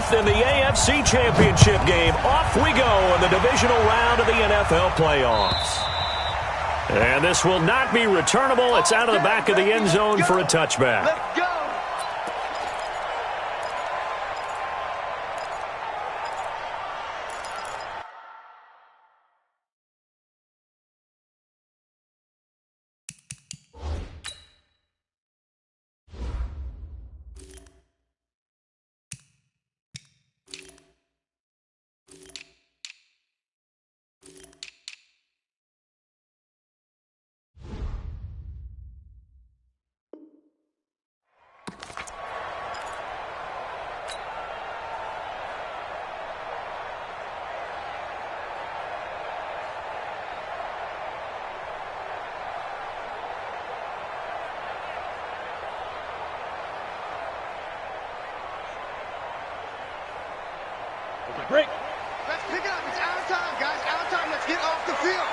fifth in the AFC Championship game. Off we go in the divisional round of the NFL playoffs. And this will not be returnable. It's out of the back of the end zone for a touchback. Let's go. Break. Let's pick it up. It's out of time, guys. Out of time. Let's get off the field.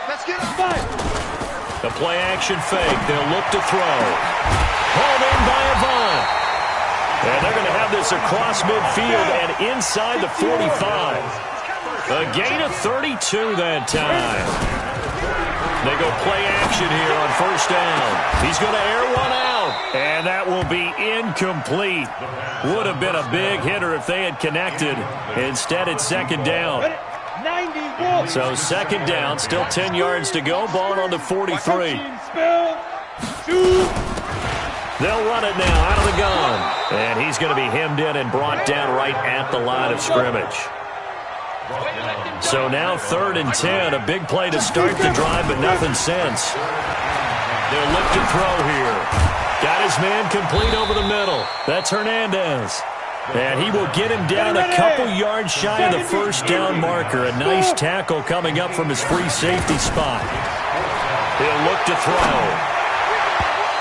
Let's get off. The play action fake. They'll look to throw. Hauled in by Avant. And they're going to have this across midfield and inside the 45. A gain of 32 that time. They go play action here on first down. He's going to air one out. And that will be incomplete. Would have been a big hitter if they had connected. Instead, it's second down. So second down, still 10 yards to go. Ball on the 43. They'll run it now out of the gun. And he's going to be hemmed in and brought down right at the line of scrimmage. So now 3rd and 10. A big play to start the drive, but nothing since. They'll look to throw here. Got his man complete over the middle. That's Hernandez. And he will get him down a couple yards shy of the first down marker. A nice tackle coming up from his free safety spot. He'll look to throw.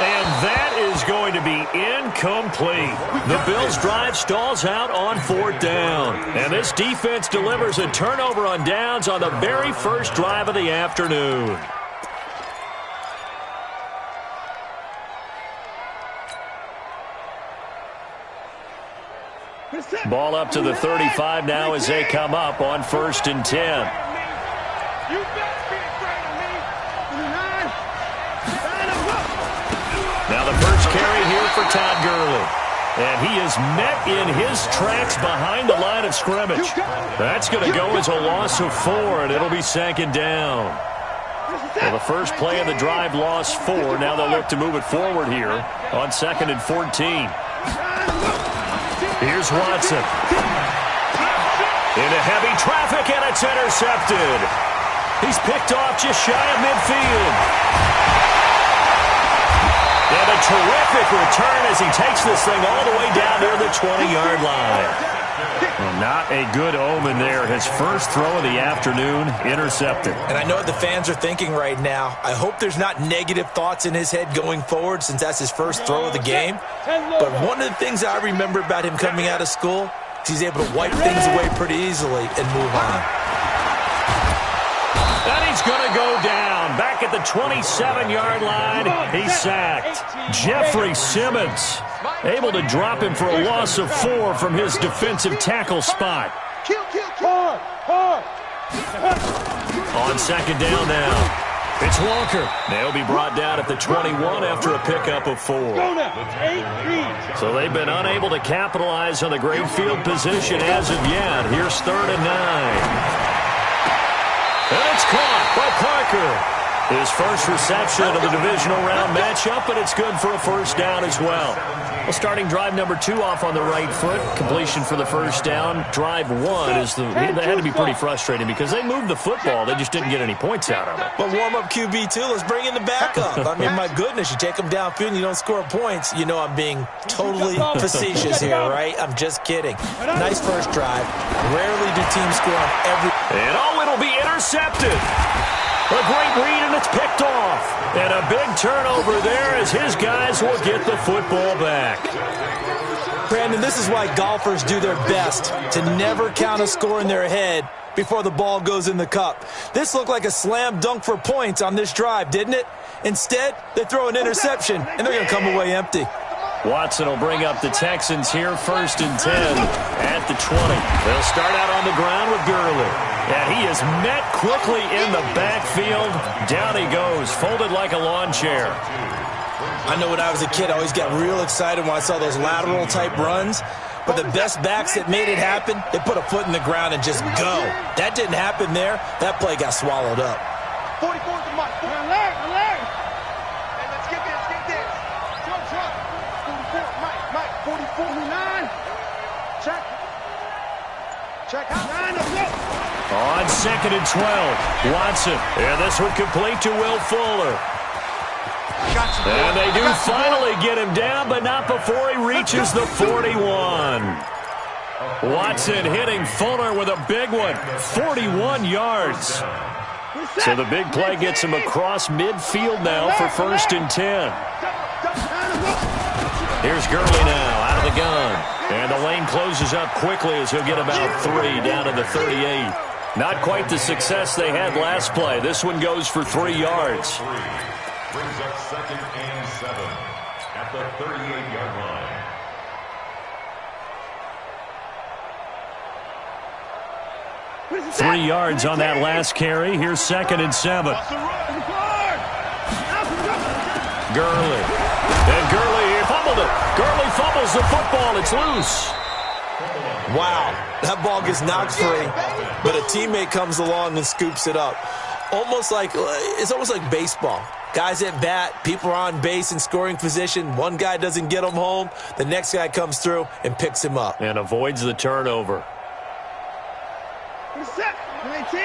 And that is going to be incomplete. The Bills' drive stalls out on 4th down. And this defense delivers a turnover on downs on the very first drive of the afternoon. Ball up to the 35 now as they come up on 1st and 10. Now the first carry here for Todd Gurley. And he is met in his tracks behind the line of scrimmage. That's going to go as a loss of 4, and it'll be 2nd down. Well, the first play of the drive lost 4. Now they'll look to move it forward here on 2nd and 14. Here's Watson. Into heavy traffic, and it's intercepted. He's picked off just shy of midfield. And a terrific return as he takes this thing all the way down near the 20-yard line. Well, not a good omen there. His first throw of the afternoon intercepted. And I know what the fans are thinking right now. I hope there's not negative thoughts in his head going forward since that's his first throw of the game. But one of the things I remember about him coming out of school is he's able to wipe things away pretty easily and move on. And he's going to go down. Back at the 27-yard line, he's sacked. Jeffrey Simmons able to drop him for a loss of 4 from his defensive tackle spot. On 2nd down now. It's Walker. They'll be brought down at the 21 after a pickup of 4. So they've been unable to capitalize on the great field position as of yet. Here's 3rd and 9. And it's caught by Parker. His first reception of the divisional round matchup, and it's good for a first down as well. Well, starting drive number 2 off on the right foot. Completion for the first down. Drive 1 is that had to be pretty frustrating because they moved the football. They just didn't get any points out of it. But warm-up QB2, let's bring in the backup. I mean, my goodness, you take them downfield and you don't score points. You know I'm being totally facetious here, right? I'm just kidding. Nice first drive. Rarely do teams score on every... And it'll be intercepted. A great read, and it's picked off. And a big turnover there as his guys will get the football back. Brandon, this is why golfers do their best to never count a score in their head before the ball goes in the cup. This looked like a slam dunk for points on this drive, didn't it? Instead, they throw an interception, and they're going to come away empty. Watson will bring up the Texans here, 1st and 10 at the 20. They'll start out on the ground with Gurley. And he is met quickly in the backfield. Down he goes, folded like a lawn chair. I know when I was a kid, I always got real excited when I saw those lateral-type runs. But the best backs that made it happen, they put a foot in the ground and just go. That didn't happen there. That play got swallowed up. 44 to Mike. Alert. Hey, let's get this. Truck. 44, Mike. 44, 9. Check out. 9, let's go. On 2nd and 12, Watson. And this one complete to Will Fuller. And they do finally get him down, but not before he reaches the 41. Watson hitting Fuller with a big one, 41 yards. So the big play gets him across midfield now for 1st and 10. Here's Gurley now out of the gun. And the lane closes up quickly as he'll get about 3 down to the 38. Not quite the success they had last play. This one goes for 3 yards. Brings up 2nd and 7 at the 38-yard line. 3 yards on that last carry. Here's 2nd and 7. Gurley. And Gurley, he fumbled it. Gurley fumbles the football. It's loose. Wow, that ball gets knocked free, but a teammate comes along and scoops it up. It's almost like baseball. Guys at bat, people are on base in scoring position. One guy doesn't get him home. The next guy comes through and picks him up. And avoids the turnover. Set. 19. 24.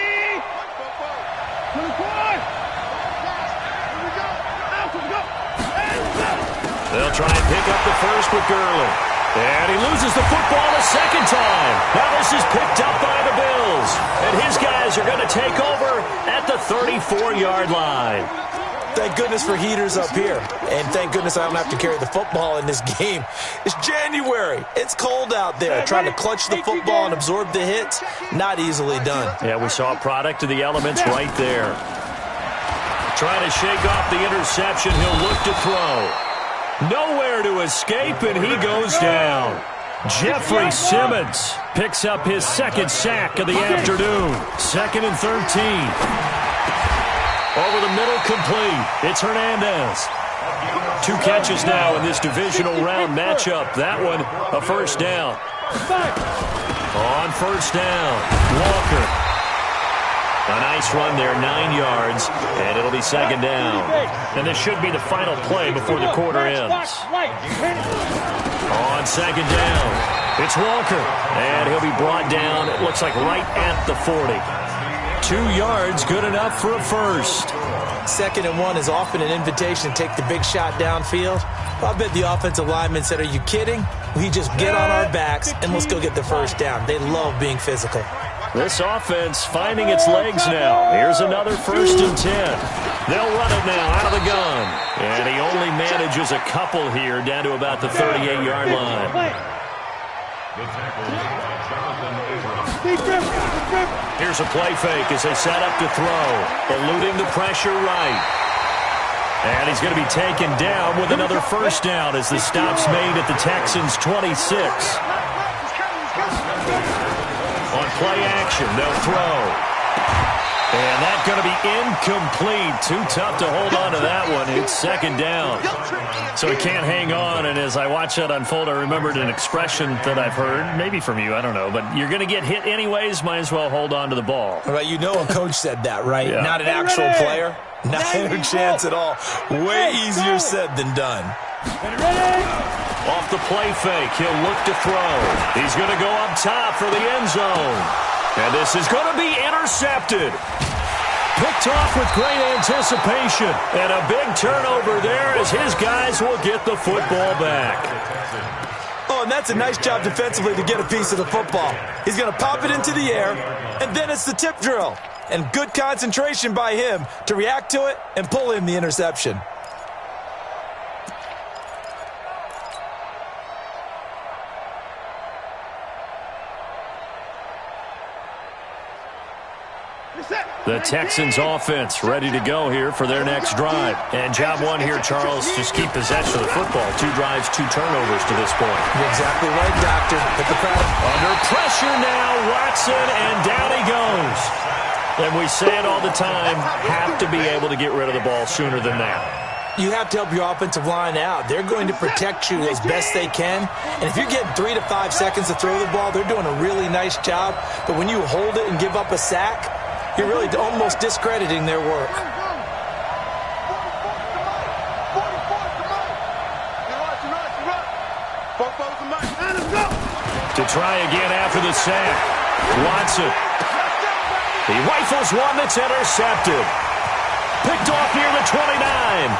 They'll try and pick up the first with Gurley. And he loses the football a second time. Now this is picked up by the Bills. And his guys are going to take over at the 34-yard line. Thank goodness for heaters up here. And thank goodness I don't have to carry the football in this game. It's January. It's cold out there. Trying to clutch the football and absorb the hits, not easily done. Yeah, we saw a product of the elements right there. Trying to shake off the interception. He'll look to throw. Nowhere to escape, and he goes down. Jeffrey Simmons picks up his 2nd sack of the afternoon. 2nd and 13. Over the middle, complete. It's Hernandez. 2 catches now in this divisional round matchup. That one, a first down. On first down, Walker. A nice run there, 9 yards, and it'll be 2nd down. And this should be the final play before the quarter ends. On 2nd down, it's Walker, and he'll be brought down, it looks like right at the 40. 2 yards, good enough for a first. 2nd and 1 is often an invitation to take the big shot downfield. I bet the offensive lineman said, are you kidding? We just get on our backs and let's go get the first down. They love being physical. This offense finding its legs now. Here's another 1st and 10. They'll run it now out of the gun. And he only manages a couple here down to about the 38-yard line. Here's a play fake as they set up to throw. Eluding the pressure right. And he's going to be taken down with another first down as the stop's made at the Texans' 26. On play action, they'll throw. And that's going to be incomplete. Too tough to hold on to that one. It's 2nd down. So he can't hang on. And as I watch that unfold, I remembered an expression that I've heard, maybe from you, I don't know. But you're going to get hit anyways, might as well hold on to the ball. Right, you know a coach said that, right? Yeah. Not an actual player. Not a chance at all. Way easier said than done. Off the play fake, he'll look to throw. He's going to go up top for the end zone. And this is going to be intercepted. Picked off with great anticipation. And a big turnover there as his guys will get the football back. Oh, and that's a nice job defensively to get a piece of the football. He's going to pop it into the air, and then it's the tip drill. And good concentration by him to react to it and pull in the interception. The Texans offense ready to go here for their next drive. And job one here, Charles, just keep possession of the football. 2 drives, 2 turnovers to this point. You're exactly right, Doctor. Hit the crowd. Under pressure now, Watson, and down he goes. And we say it all the time, have to be able to get rid of the ball sooner than that. You have to help your offensive line out. They're going to protect you as best they can. And if you're getting 3 to 5 seconds to throw the ball, they're doing a really nice job. But when you hold it and give up a sack, you're really almost discrediting their work. To try again after the sack, Watson. He rifles one that's intercepted. Picked off near the 29.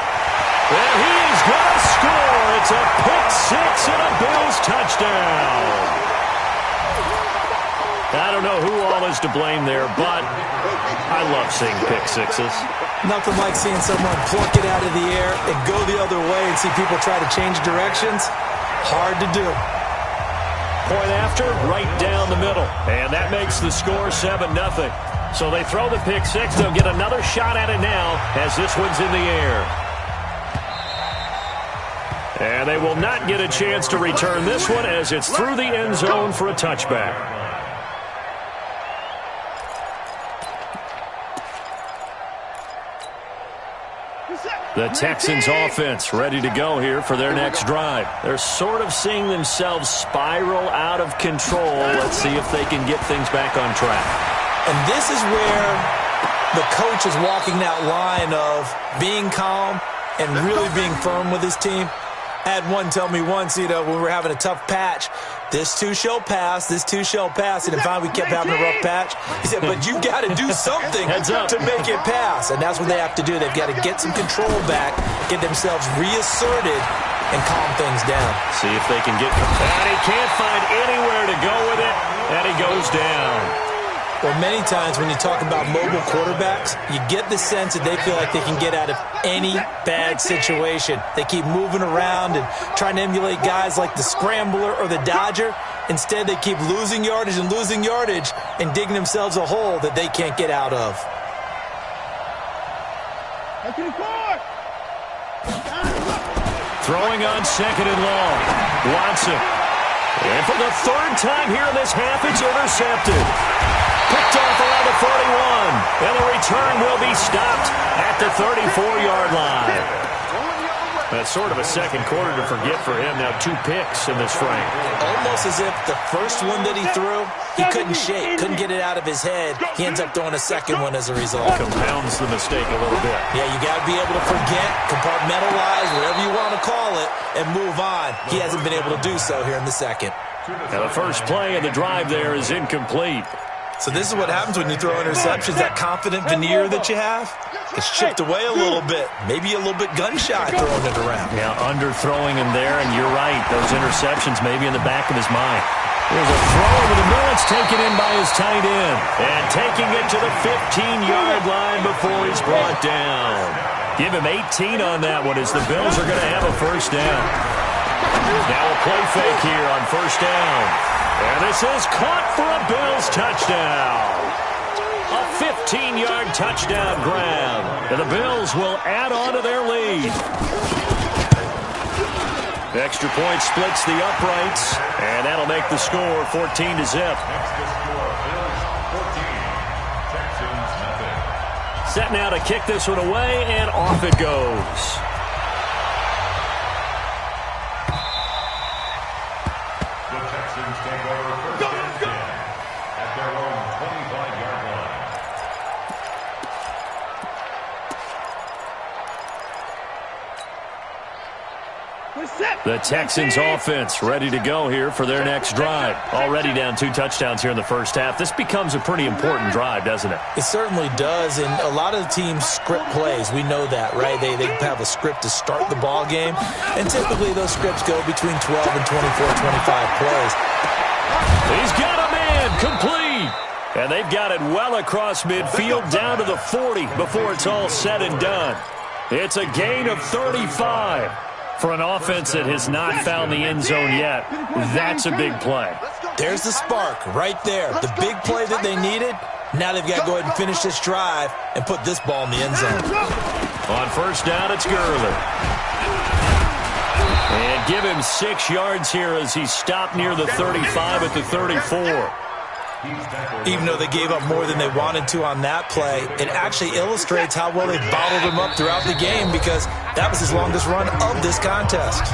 And he is going to score. It's a pick 6 and a Bills touchdown. I don't know who all is to blame there, but I love seeing pick 6s. Nothing like seeing someone pluck it out of the air and go the other way and see people try to change directions. Hard to do. Point after, right down the middle. And that makes the score 7-0. So they throw the pick 6. They'll get another shot at it now as this one's in the air. And they will not get a chance to return this one as it's through the end zone for a touchback. The Texans offense ready to go here for their next drive. They're sort of seeing themselves spiral out of control. Let's see if they can get things back on track. And this is where the coach is walking that line of being calm and really being firm with his team. I had one tell me once, when we were having a tough patch, this too shall pass, this too shall pass. And then finally we kept having a rough patch. He said, but you got to do something to make it pass. And that's what they have to do. They've got to get some control back, get themselves reasserted, and calm things down. See if they can get... And he can't find anywhere to go with it, and he goes down. Well, many times when you talk about mobile quarterbacks, you get the sense that they feel like they can get out of any bad situation. They keep moving around and trying to emulate guys like the scrambler or the dodger. Instead, they keep losing yardage and digging themselves a hole that they can't get out of. Throwing on 2nd and long. Watson. And for the 3rd time here in this half, it's intercepted. Picked off around the 41. And the return will be stopped at the 34-yard line. That's sort of a second quarter to forget for him. Now 2 picks in this frame. Almost as if the first one that he threw, he couldn't shake, couldn't get it out of his head. He ends up throwing a second one as a result. Compounds the mistake a little bit. Yeah, you got to be able to forget, compartmentalize, whatever you want to call it, and move on. He hasn't been able to do so here in the second. And the first play of the drive there is incomplete. So this is what happens when you throw interceptions. That confident veneer that you have gets chipped away a little bit. Maybe a little bit gun-shy throwing it around. Yeah, underthrowing him there, and you're right. Those interceptions maybe in the back of his mind. There's a throw over the middle. It's taken in by his tight end. And taking it to the 15-yard line before he's brought down. Give him 18 on that one as the Bills are going to have a first down. Now a play fake here on first down. And this is caught for a Bills touchdown. A 15-yard touchdown grab. And the Bills will add on to their lead. The extra point splits the uprights. And that'll make the score 14-0. Set now to kick this one away, and off it goes. The Texans offense ready to go here for their next drive. Already down 2 touchdowns here in the first half. This becomes a pretty important drive, doesn't it? It certainly does, and a lot of the teams script plays. We know that, right? They have a script to start the ball game, and typically those scripts go between 12 and 24, 25 plays. He's got a man complete. And they've got it well across midfield down to the 40 before it's all said and done. It's a gain of 35. For an offense that has not found the end zone yet, that's a big play. There's the spark right there. The big play that they needed, Now they've got to go ahead and finish this drive and put this ball in the end zone. On first down, it's Gurley. And give him 6 yards here as he stopped near the 35 at the 34. Even though they gave up more than they wanted to on that play, it actually illustrates how well they bottled him up throughout the game because that was his longest run of this contest.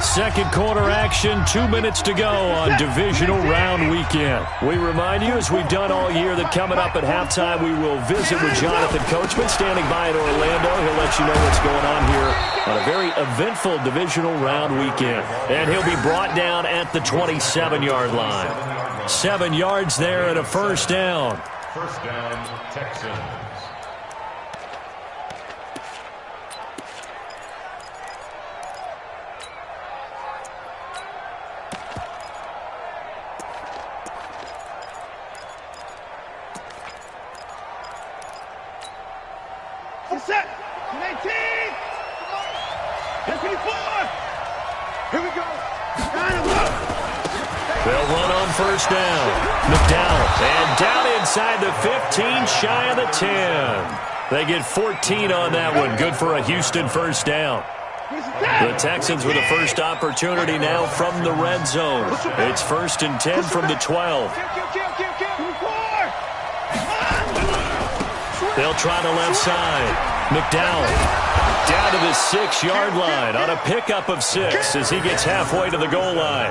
Second quarter action, 2 minutes to go on divisional round weekend. We remind you, as we've done all year, that coming up at halftime, we will visit with Jonathan Coachman standing by in Orlando. He'll let you know what's going on here on a very eventful divisional round weekend. And he'll be brought down at the 27-yard line. 7 yards there and a first down. First down, Texans. Set. 19. 24. Here we go. They'll run on first down. McDowell. And down inside the 15, shy of the 10. They get 14 on that one. Good for a Houston first down. The Texans with a first opportunity now from the red zone. It's 1st and 10 from the 12. They'll try the left side. McDowell down to the 6-yard line on a pickup of 6 as he gets halfway to the goal line.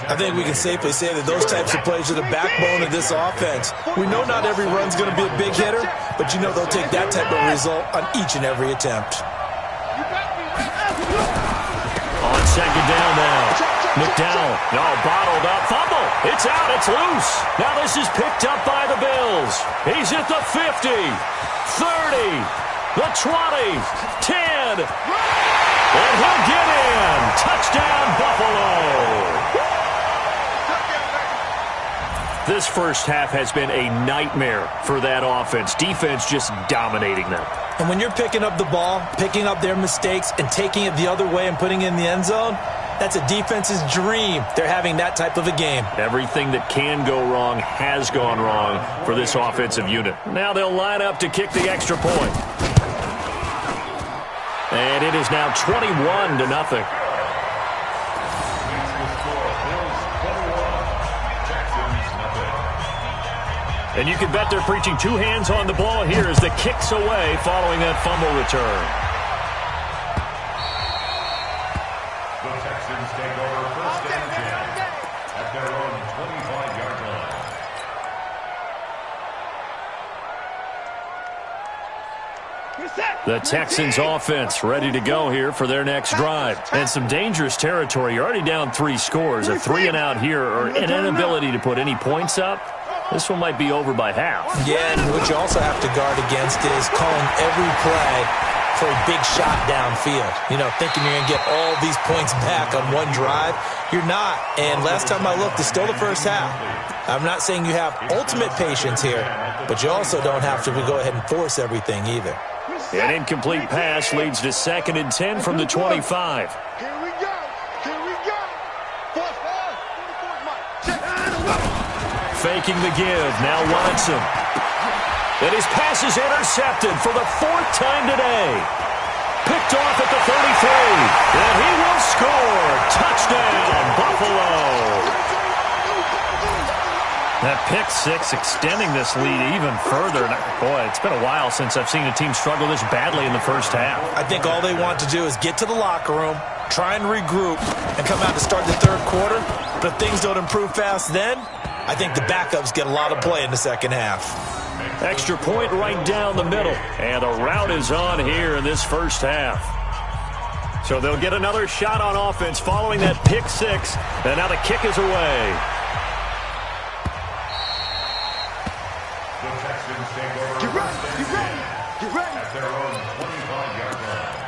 I think we can safely say that those types of plays are the backbone of this offense. We know not every run's going to be a big hitter, but you know they'll take that type of result on each and every attempt. On second down now. McDowell, no, bottled up, fumble. It's out, it's loose. Now this is picked up by the Bills. He's at the 50, 30, the 20, 10, and he'll get in. Touchdown, Buffalo. This first half has been a nightmare for that offense. Defense just dominating them. And when you're picking up the ball, picking up their mistakes, and taking it the other way and putting it in the end zone, that's a defense's dream. They're having that type of a game. Everything that can go wrong has gone wrong for this offensive unit. Now they'll line up to kick the extra point. And it is now 21-0. And you can bet they're preaching 2 hands on the ball here as the kick's away following that fumble return. The Texans take over 1st and 10 at their own 25-yard line. The Texans offense ready to go here for their next drive. And some dangerous territory. You're already down 3 scores. A 3-and-out here or an inability to put any points up. This one might be over by half. Yeah, and what you also have to guard against is calling every play for a big shot downfield. You know, thinking you're going to get all these points back on one drive. You're not. And last time I looked, it's still the first half. I'm not saying you have ultimate patience here, but you also don't have to go ahead and force everything either. An incomplete pass leads to 2nd and 10 from the 25. Here we go. Here we go. Faking the give. Now Watson. And his pass is intercepted for the 4th time today. Picked off at the 33. And he will score. Touchdown, Buffalo. That pick 6 extending this lead even further. Boy, it's been a while since I've seen a team struggle this badly in the first half. I think all they want to do is get to the locker room, try and regroup, and come out to start the 3rd quarter. But if things don't improve fast then, I think the backups get a lot of play in the second half. Extra point right down the middle. And the route is on here in this first half. So they'll get another shot on offense following that pick 6. And now the kick is away. The Texans take over Get ready. 1st and Get 10 ready. Get ready. at their own 25-yard line.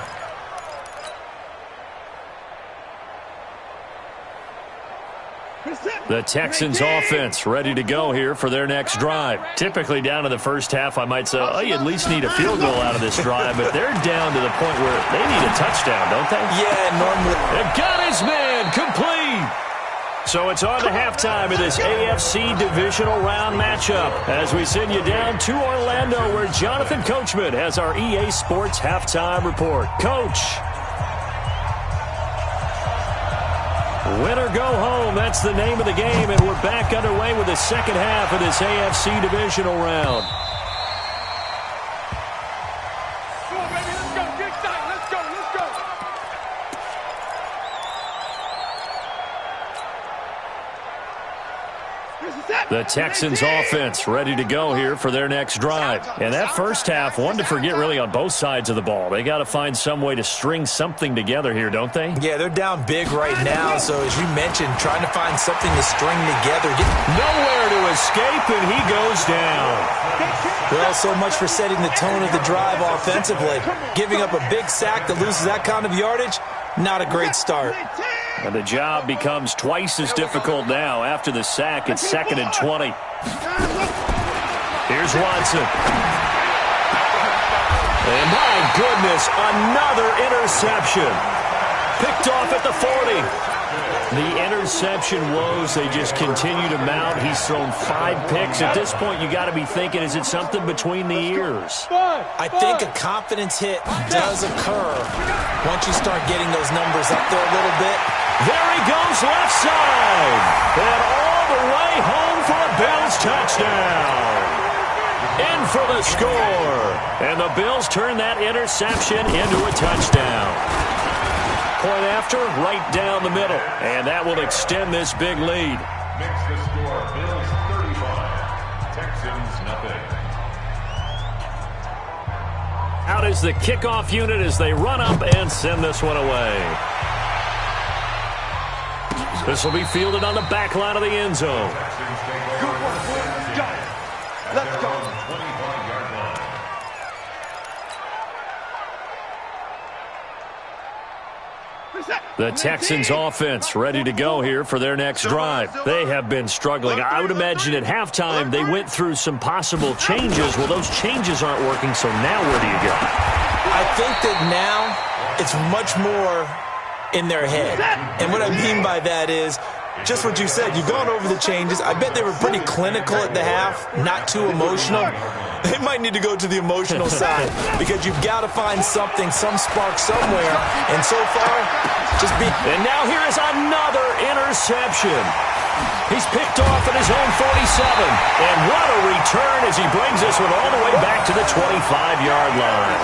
The Texans offense ready to go here for their next drive. Typically down to the first half, I might say, oh, you at least need a field goal out of this drive, but they're down to the point where they need a touchdown, don't they? Yeah, normally. They got his man complete. So it's on to halftime of this AFC divisional round matchup as we send you down to Orlando where Jonathan Coachman has our EA Sports halftime report. Coach. Win or go home, that's the name of the game, and we're back underway with the second half of this AFC divisional round. Come on, baby, let's go. Get excited. Let's go. Let's go. The Texans offense ready to go here for their next drive. And that first half, one to forget really on both sides of the ball. They got to find some way to string something together here, don't they? Yeah, they're down big right now. So as you mentioned, trying to find something to string together. Nowhere to escape, and he goes down. Well, so much for setting the tone of the drive offensively. Giving up a big sack that loses that kind of yardage, not a great start. And the job becomes twice as difficult now. After the sack, it's 2nd and 20. Here's Watson. And my goodness, another interception. Picked off at the 40. The interception woes, they just continue to mount. He's thrown 5 picks. At this point, you got to be thinking, is it something between the ears? I think a confidence hit does occur once you start getting those numbers up there a little bit. There he goes left side. And all the way home for a Bills touchdown. In for the score. And the Bills turn that interception into a touchdown. Point after, right down the middle. And that will extend this big lead. Makes the score Bills 35, Texans nothing. Out is the kickoff unit as they run up and send this one away. This will be fielded on the back line of the end zone. Good work, boys. Got it. Let's go. 25-yard line. The Texans offense ready to go here for their next drive. They have been struggling. I would imagine at halftime they went through some possible changes. Well, those changes aren't working, so now where do you go? I think that now it's much more in their head. And what I mean by that is just what you said. You've gone over the changes. I bet they were pretty clinical at the half, not too emotional. They might need to go to the emotional side because you've got to find something, some spark somewhere. And so far, just be. And now here is another interception. He's picked off at his own 47. And what a return as he brings this one all the way back to the 25-yard line.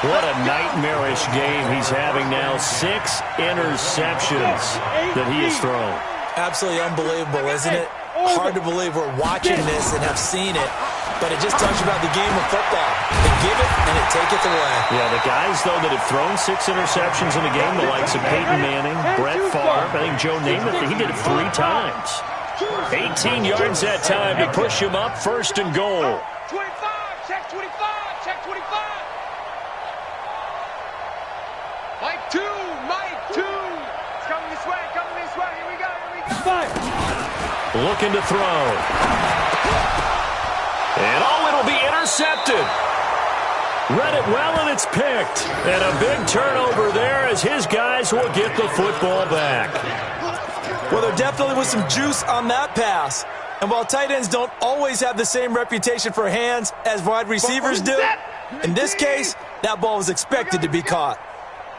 What a nightmarish game he's having now. 6 interceptions that he has thrown. Absolutely unbelievable, isn't it? Hard to believe we're watching this and have seen it, but it just tells you about the game of football. They give it and it taketh away. Yeah, the guys, though, that have thrown 6 interceptions in the game, the likes of Peyton Manning, Brett Favre, I think Joe Namath, he did it 3 times. 18 yards that time to push him up, 1st and goal. 25, check 25, check 25. Mike 2, Mike 2. It's coming this way, here we go, Looking to throw. And it'll be intercepted. Read it well, and it's picked. And a big turnover there as his guys will get the football back. Well, there definitely was some juice on that pass. And while tight ends don't always have the same reputation for hands as wide receivers do, in this case, that ball was expected to be caught.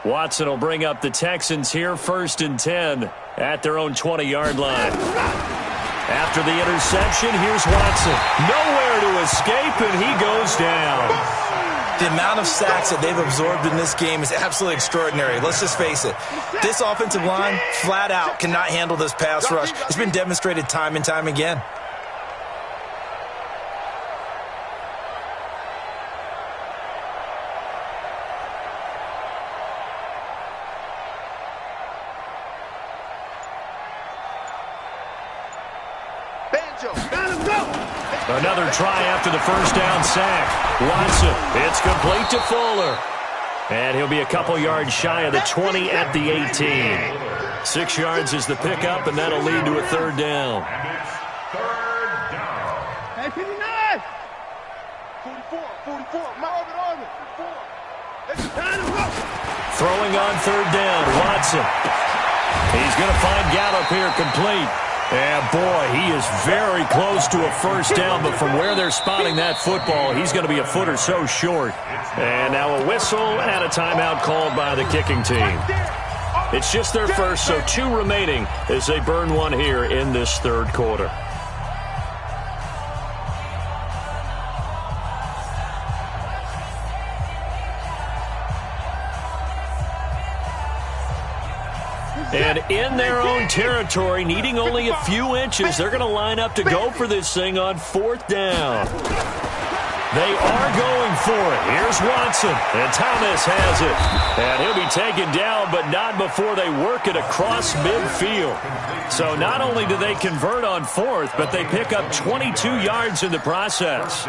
Watson will bring up the Texans here, 1st and 10 at their own 20-yard line. After the interception, here's Watson. Nowhere to escape, and he goes down. The amount of sacks that they've absorbed in this game is absolutely extraordinary. Let's just face it. This offensive line, flat out, cannot handle this pass rush. It's been demonstrated time and time again. Another try after the first down sack. Watson, it's complete to Fuller. And he'll be a couple yards shy of the 20 at the 18. 6 yards is the pickup, and that'll lead to a 3rd down. And it's 3rd down. Hey, 59. 44, orbit. 44. It's time to go. Throwing on 3rd down, Watson. He's going to find Gallup here complete. And, boy, he is very close to a first down, but from where they're spotting that football, he's going to be a foot or so short. And now a whistle and a timeout called by the kicking team. It's just their first, so 2 remaining as they burn one here in this third quarter. And in their own territory, needing only a few inches, they're going to line up to go for this thing on 4th down. They are going for it. Here's Watson, and Thomas has it. And he'll be taken down, but not before they work it across midfield. So not only do they convert on 4th, but they pick up 22 yards in the process.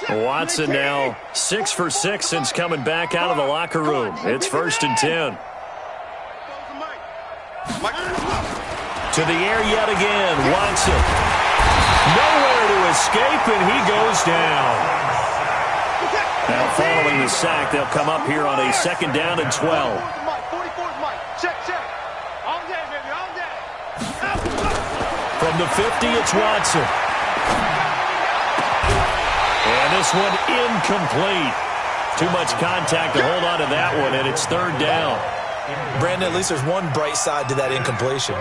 Watson now 6 for 6 since coming back out of the locker room. It's 1st and 10. To the air yet again, Watson. Nowhere to escape, and he goes down. Now following the sack, they'll come up here on a 2nd down and 12. From the 50, it's Watson. And this one incomplete. Too much contact to hold on to that one, and it's 3rd down. Brandon, at least there's one bright side to that incompletion.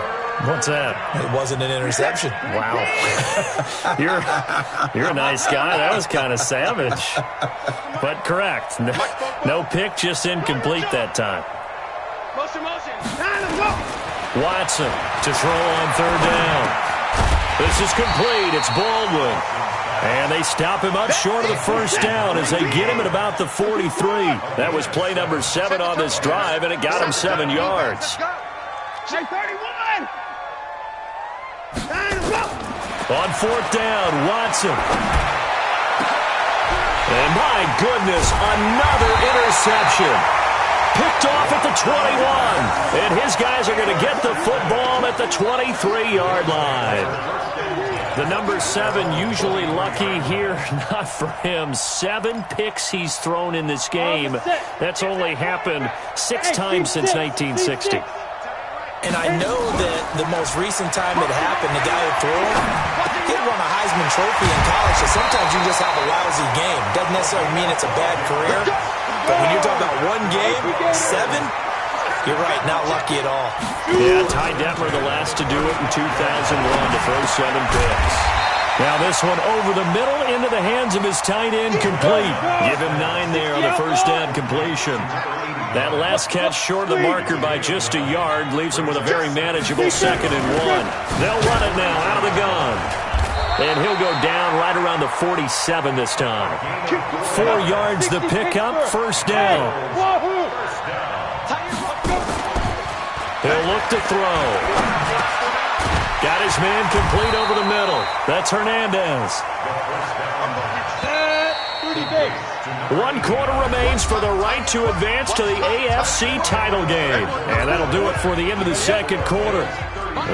What's that? It wasn't an interception. Wow. You're a nice guy. That was kind of savage. But correct. No pick, just incomplete that time. Watson to throw on 3rd down. This is complete. It's Baldwin. And they stop him up short of the first down as they get him at about the 43. That was play number 7 on this drive, and it got him 7 yards. On 4th down, Watson. And my goodness, another interception. Picked off at the 21. And his guys are going to get the football at the 23-yard line. The number 7 usually lucky here. Not for him. 7 picks he's thrown in this game. That's only happened 6 times since 1960. And I know that the most recent time it happened, the guy who threw it, he won a Heisman Trophy in college, so sometimes you just have a lousy game. Doesn't necessarily mean it's a bad career, but when you're talking about one game, 7, you're right, not lucky at all. Yeah, Ty Detmer, the last to do it in 2001 to throw 7 picks. Now this one over the middle into the hands of his tight end, complete. Give him 9 there on the first down completion. That last catch short of the marker by just a yard leaves him with a very manageable 2nd and 1. They'll run it now out of the gun. And he'll go down right around the 47 this time. 4 yards the pickup, first down. He'll look to throw. Got his man complete over the middle. That's Hernandez. 1 quarter remains for the right to advance to the AFC title game. And that'll do it for the end of the 2nd quarter.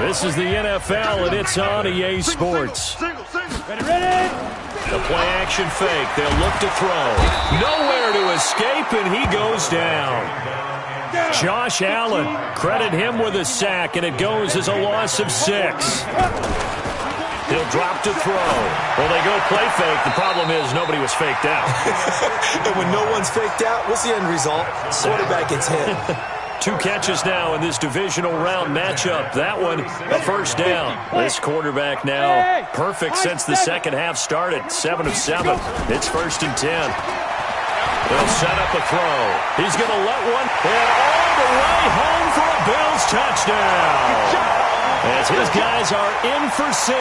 This is the NFL, and it's on EA Sports. The play action fake. They'll look to throw. Nowhere to escape, and he goes down. Josh Allen, credit him with a sack, and it goes as a loss of 6. He'll drop to throw. Well, they go play fake. The problem is nobody was faked out. And when no one's faked out, what's the end result? Quarterback gets hit. 2 catches now in this divisional round matchup. That one, a first down. This quarterback now perfect since the second half started. 7 of 7. It's 1st and 10. They'll set up a throw. He's going to let one, and all the way home for a Bills touchdown. As his guys are in for 6,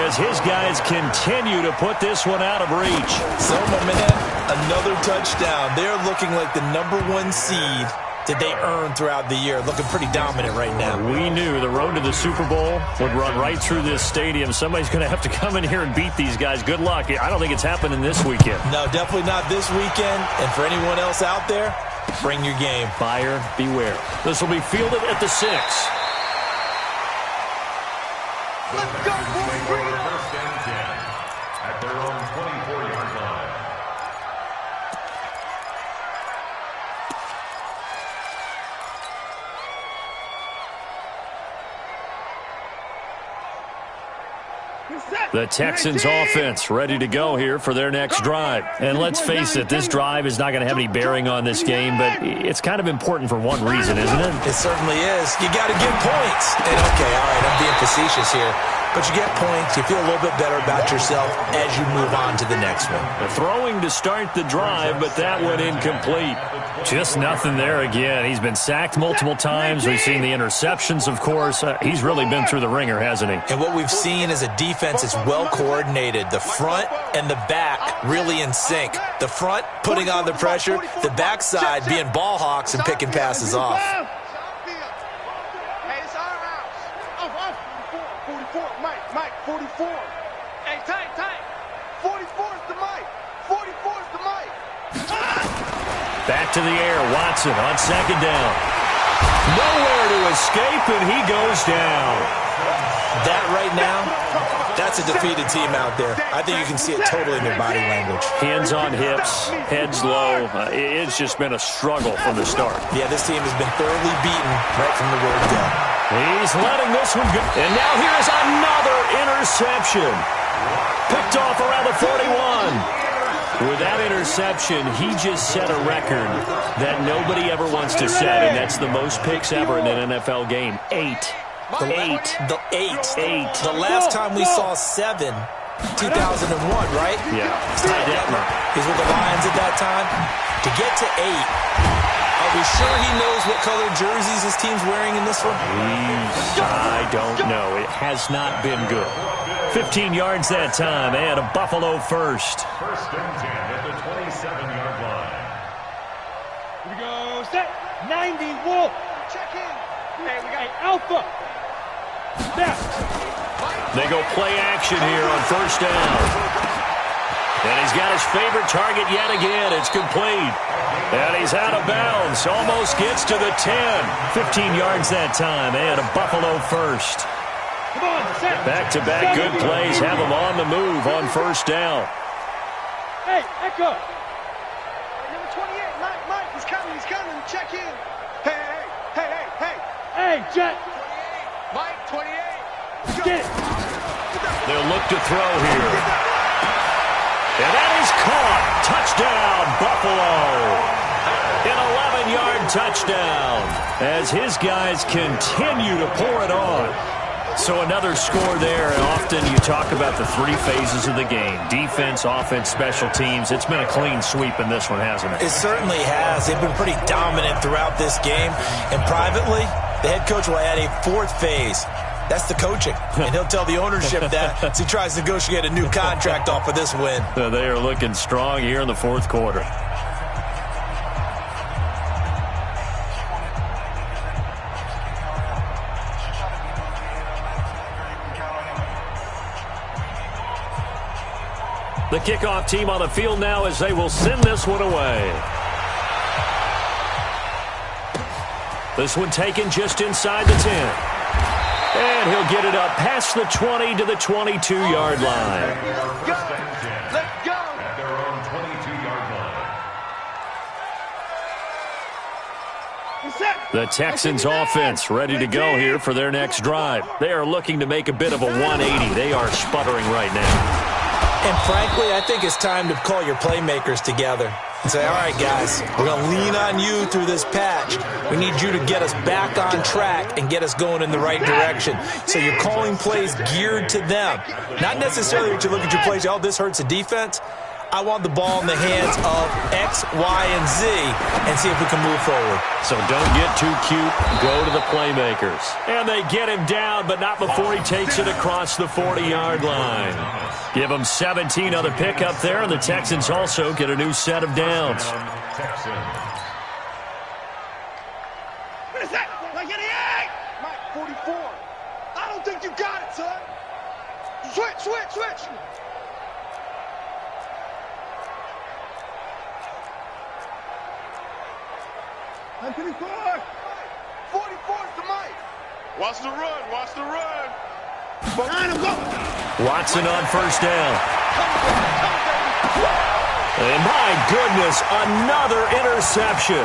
as his guys continue to put this one out of reach. So, my man, another touchdown. They're looking like the number 1 seed that they earned throughout the year. Looking pretty dominant right now. We knew the road to the Super Bowl would run right through this stadium. Somebody's going to have to come in here and beat these guys. Good luck. I don't think it's happening this weekend. No, definitely not this weekend. And for anyone else out there, bring your game. Buyer beware. This will be fielded at the 6. Let's go, boys. First and 10 at their own 24-yard line. The Texans offense ready to go here for their next drive. And let's face it, this drive is not going to have any bearing on this game, but it's kind of important for one reason, isn't it? It certainly is. You got to get points. And okay, all right, I'm being facetious here. But you get points, you feel a little bit better about yourself as you move on to the next one. The throwing to start the drive, but that went incomplete. Just nothing there again. He's been sacked multiple times. We've seen the interceptions, of course. He's really been through the ringer, hasn't he? And what we've seen is a defense that's well coordinated. The front and the back really in sync. The front putting on the pressure, the backside being ball hawks and picking passes off. Mike, 44. Hey, tight. 44's the Mike. 44's the Mike. Back to the air. Watson on second down. Nowhere to escape, and he goes down. That right now, that's a defeated team out there. I think you can see it totally in their body language. Hands on hips, heads low. It's just been a struggle from the start. Yeah, this team has been thoroughly beaten right from the word go. He's letting this one go. And now here's another interception. Picked off around the 41. With that interception, he just set a record that nobody ever wants to set, and that's the most picks ever in an NFL game. 8. The last time we saw 7, 2001, right? Yeah. Ty Detmer. He's with the Lions at that time. To get to 8. Are we sure he knows what color jerseys his team's wearing in this one? I don't know. It has not been good. 15 yards that time, and a Buffalo first. First and 10 at the 27-yard line. Here we go. Set. 90 Wolf. Check in. Hey, we got Alpha. Snap. They go play action here on first down. And he's got his favorite target yet again. It's complete. And he's out of bounds. Almost gets to the 10. 15 yards that time, and a Buffalo first. Come on, set. Back-to-back good plays have him on the move on first down. Hey, Echo. Number 28, Mike, he's coming. Check in. Hey, Jet. 28, Mike, 28. Get it. They'll look to throw here. And that is caught. Touchdown, Buffalo. An 11-yard touchdown as his guys continue to pour it on. So another score there, and often you talk about the 3 phases of the game. Defense, offense, special teams. It's been a clean sweep in this one, hasn't it? It certainly has. They've been pretty dominant throughout this game. And privately, the head coach will add a 4th phase. That's the coaching. And he'll tell the ownership that as he tries to negotiate a new contract off of this win. They are looking strong here in the 4th quarter. The kickoff team on the field now as they will send this one away. This one taken just inside the 10. And he'll get it up past the 20 to the 22-yard line. Let's go. At their own 22-yard line. The Texans offense ready to go here for their next drive. They are looking to make a bit of a 180. They are sputtering right now. And frankly, I think it's time to call your playmakers together and say, all right, guys, we're going to lean on you through this patch. We need you to get us back on track and get us going in the right direction. So you're calling plays geared to them. Not necessarily that you look at your plays, oh, this hurts the defense. I want the ball in the hands of X, Y, and Z and see if we can move forward. So don't get too cute. Go to the playmakers. And they get him down, but not before he takes it across the 40-yard line. Give him 17 on the pickup there, and the Texans also get a new set of downs. What is that? Like 88! Mike, 44. I don't think you got it, son. Switch. 44's the Mike. Watch the run. Behind him, go. Watson on first down. And my goodness, another interception.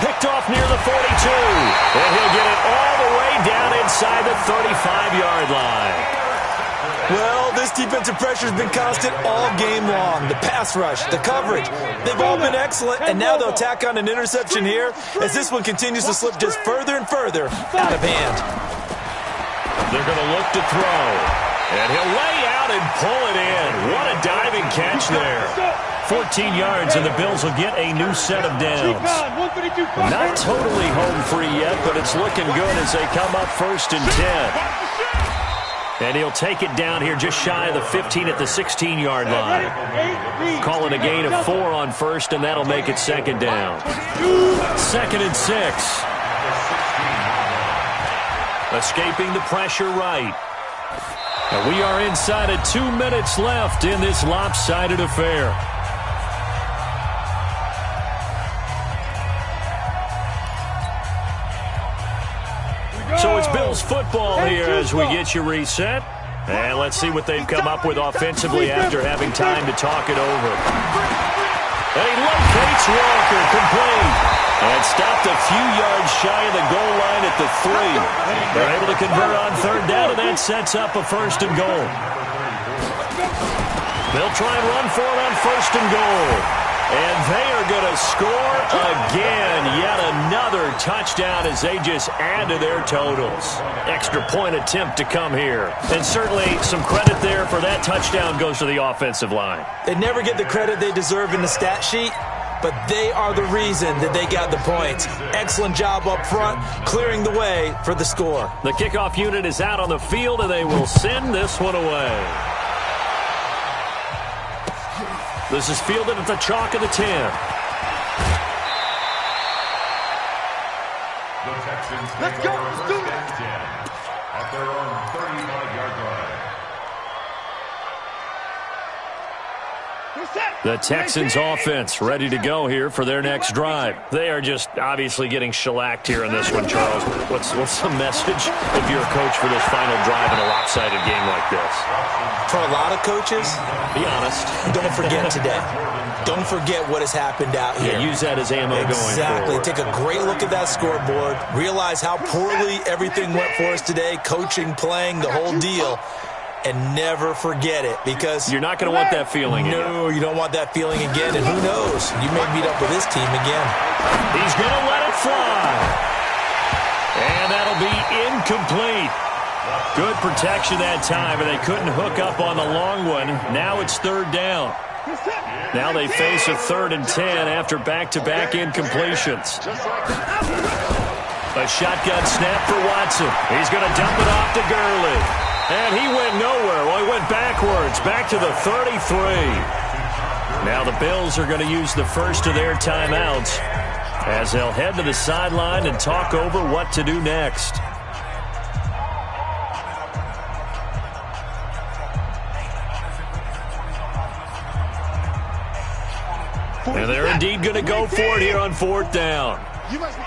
Picked off near the 42. And he'll get it all the way down inside the 35-yard line. Well, this defensive pressure has been constant all game long. The pass rush, the coverage, they've all been excellent, and now they'll tack on an interception here as this one continues to slip just further and further out of hand. They're going to look to throw, and he'll lay out and pull it in. What a diving catch there. 14 yards, and the Bills will get a new set of downs. Not totally home free yet, but it's looking good as they come up 1st and 10. And he'll take it down here just shy of the 15 at the 16-yard line. Calling a gain of 4 on 1st, and that'll make it 2nd down. 2nd and 6. Escaping the pressure right. And we are inside of 2 minutes left in this lopsided affair. So it's Bills football here as we get you reset. And let's see what they've come up with offensively after having time to talk it over. And he locates Walker, complete. And stopped a few yards shy of the goal line at the 3. They're able to convert on 3rd down, and that sets up a 1st and goal. They'll try and run for it on 1st and goal. And they are going to score again. Yet another touchdown as they just add to their totals. Extra point attempt to come here. And certainly some credit there for that touchdown goes to the offensive line. They never get the credit they deserve in the stat sheet, but they are the reason that they got the points. Excellent job up front, clearing the way for the score. The kickoff unit is out on the field, and they will send this one away. This is fielded at the chalk of the 10. The Texans take over 1st and 10 at their own 35-yard line. The Texans offense ready to go here for their next drive. They are just obviously getting shellacked here in this one, Charles. What's the message if you're a coach for this final drive in a lopsided game like this? For a lot of coaches, be honest. Don't forget today. Don't forget what has happened out here. Yeah, use that as ammo going forward. Exactly. Take a great look at that scoreboard. Realize how poorly everything went for us today. Coaching, playing, the whole deal. And never forget it, because you're not going to want that feeling again. No, you don't want that feeling again, and who knows? You may meet up with this team again. He's going to let it fly. And that'll be incomplete. Good protection that time, and they couldn't hook up on the long one. Now it's 3rd down. Now they face a 3rd and 10 after back-to-back incompletions. A shotgun snap for Watson. He's going to dump it off to Gurley. And he went nowhere. Well, he went backwards, back to the 33. Now the Bills are going to use the first of their timeouts as they'll head to the sideline and talk over what to do next. And they're indeed going to go for it here on 4th down.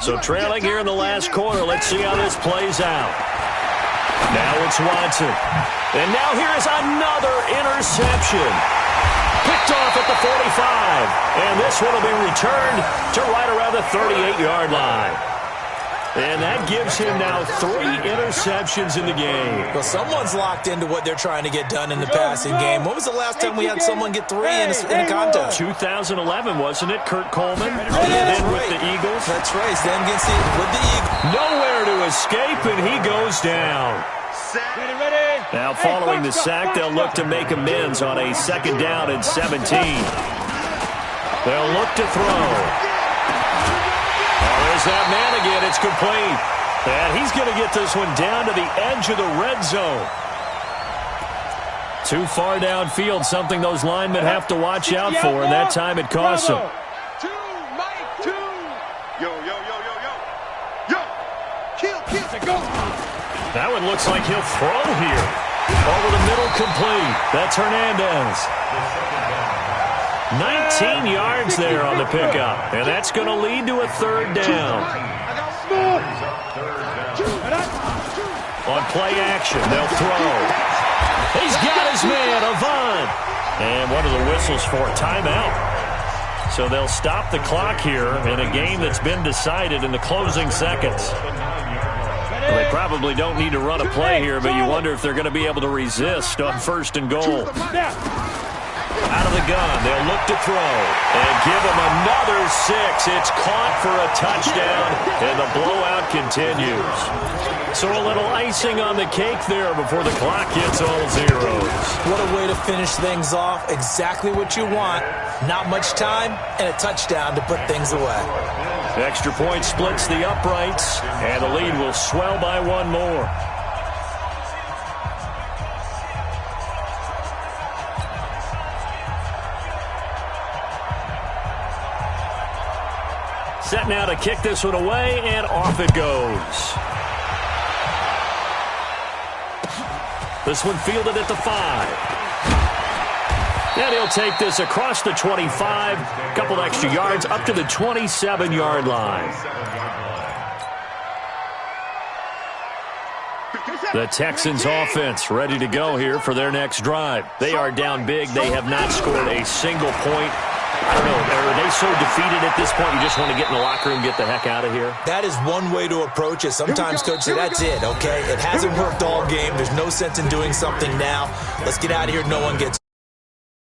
So trailing here in the last quarter, let's see how this plays out. Now it's Watson. And now here is another interception. Picked off at the 45. And this one will be returned to right around the 38-yard line. And that gives him now 3 interceptions in the game. Well, someone's locked into what they're trying to get done in the passing game. When was the last time we had someone get 3 in a contest? 2011, wasn't it? Kurt Coleman. And then with the Eagles. That's right. Stand against with the Eagles. Nowhere to escape, and he goes down. Now, following the sack, they'll look to make amends on a 2nd down and 17. They'll look to throw. There's that man again. It's complete. And he's going to get this one down to the edge of the red zone. Too far downfield, something those linemen have to watch out for, and that time it costs them. That one looks like he'll throw here. Over the middle, complete. That's Hernandez. 19 yards there on the pickup. And that's going to lead to a 3rd down. On play action, they'll throw. He's got his man, Avant. And what are the whistles for? Timeout. So they'll stop the clock here in a game that's been decided in the closing seconds. Well, they probably don't need to run a play here, but you wonder if they're going to be able to resist on 1st and goal. Out of the gun, they'll look to throw and give him another 6. It's caught for a touchdown, and the blowout continues. So a little icing on the cake there before the clock hits all zeros. What a way to finish things off. Exactly what you want. Not much time and a touchdown to put things away. Extra point splits the uprights, and the lead will swell by 1 more. Set now to kick this one away, and off it goes. This one fielded at the 5. And he'll take this across the 25, a couple extra yards, up to the 27-yard line. The Texans offense ready to go here for their next drive. They are down big. They have not scored a single point. I don't know, are they so defeated at this point you just want to get in the locker room and get the heck out of here? That is one way to approach it. Sometimes, Coach, say, that's it, okay? It hasn't worked all game. There's no sense in doing something now. Let's get out of here. No one gets